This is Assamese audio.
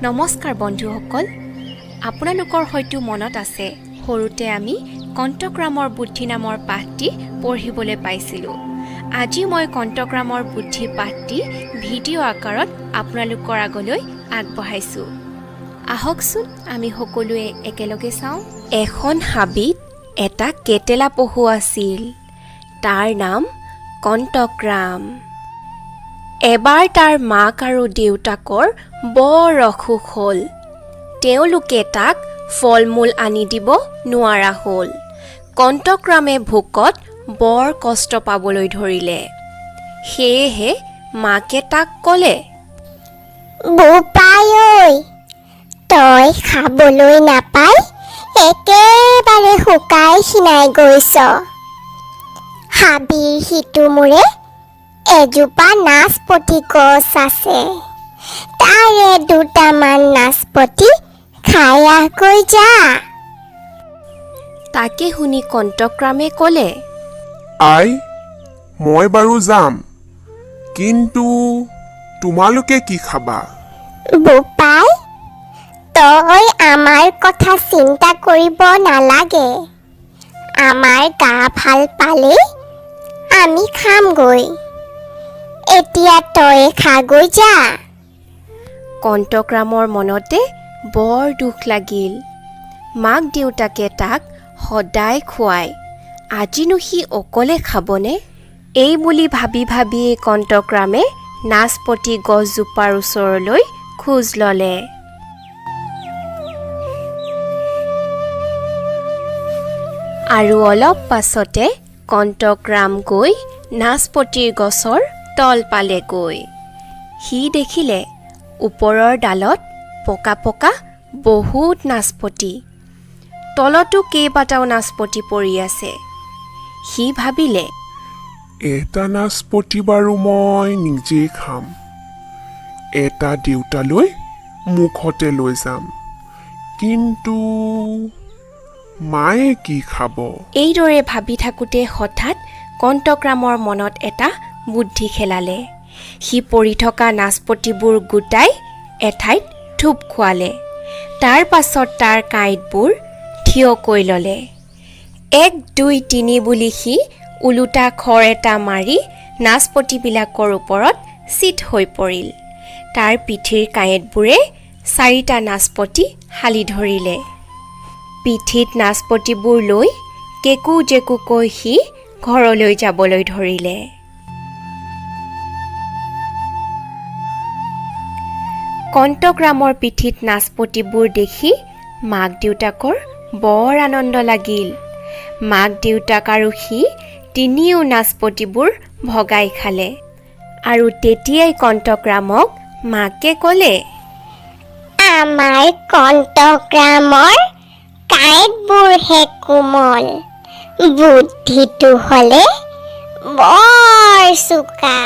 নমস্কাৰ বন্ধুসকল, আপোনালোকৰ হয়তো মনত আছে সৰুতে আমি কণ্টগ্ৰামৰ বুদ্ধি নামৰ পাঠটি পঢ়িবলৈ পাইছিলোঁ। আজি মই কণ্টগ্ৰামৰ বুদ্ধি পাঠটি ভিডিঅ' আকাৰত আপোনালোকৰ আগলৈ আগবঢ়াইছোঁ। আহকচোন আমি সকলোৱে একেলগে চাওঁ। এখন হাবিত এটা কেটেলা পহু আছিল। তাৰ নাম কণ্টগ্ৰাম। এবাৰ তাৰ মাক আৰু দেউতাকৰ বৰ অসুখ হ'ল। তেওঁলোকে তাক ফল মূল আনি দিব নোৱাৰা হ'ল। কণ্টগ্ৰামে ভোকত বৰ কষ্ট পাবলৈ ধৰিলে। সেয়েহে মাকে তাক ক'লে, বোপাই ঐ, তই খাবলৈ নাপাই একেবাৰে শুকাই খিনাই গৈছ। হাবিৰ সিটো মূৰে এজোপা নাচপতি গছ আছে। তাৰে দুটামান নাচপতি খাই আহকৈ যা। তাকে শুনি কণ্টগ্ৰামে ক'লে, আই, মই বাৰু যাম, কিন্তু তোমালোকে কি খাবা? বোপাই, তই আমাৰ কথা চিন্তা কৰিব নালাগে। আমাৰ গা ভাল পালেই আমি খামগৈ। এতিয়া তই খাগৈ যা। কণ্টগ্ৰামৰ মনতে বৰ দুখ লাগিল। মাক দেউতাকে তাক সদায় খুৱায়, আজিনো সি অকলে খাবনে? এই বুলি ভাবি ভাবিয়েই কণ্টগ্ৰামে নাচপতি গছজোপাৰ ওচৰলৈ খোজ ল'লে। আৰু অলপ পাছতে কণ্টগ্ৰাম গৈ নাচপতিৰ গছৰ তল পালেগৈ। সি দেখিলে ওপৰৰ ডালত পকা পকা বহুত নাচপতি, তলতো কেইবাটাও নাচপতি পৰি আছে। সি ভাবিলে, এটা নাচপতি বাৰু মই নিজেই খাম, এটা দেউতালৈ মুখতে লৈ যাম, কিন্তু মায়ে কি খাব? এইদৰে ভাবি থাকোঁতে হঠাৎ কণ্টগ্ৰামৰ মনত এটা বুদ্ধি খেলালে। সি পৰি থকা নাচপতিবোৰ গোটাই এঠাইত থোপ খোৱালে। তাৰ পাছত তাৰ কাঁইটবোৰ থিয়কৈ ল'লে। 1, 2, 3 বুলি সি ওলোটা খৰ এটা মাৰি নাচপতিবিলাকৰ ওপৰত চিত হৈ পৰিল। তাৰ পিঠিৰ কাঁইটবোৰে 4টা নাচপতি হালি ধৰিলে। পিঠিত নাচপতিবোৰ লৈ কেকু জেকুকৈ সি ঘৰলৈ যাবলৈ ধৰিলে। কণ্টগ্ৰামৰ পিঠিত নাচপতিবোৰ দেখি মাক দেউতাকৰ বৰ আনন্দ লাগিল। মাক দেউতাক আৰু সি তিনিও নাচপতিবোৰ ভগাই খালে। আৰু তেতিয়াই কণ্টগ্ৰামক মাকে ক'লে, আমাৰ কণ্টগ্ৰামৰ কাঁইটবোৰহে কোমল, বুদ্ধিটো হ'লে বৰ চোকা।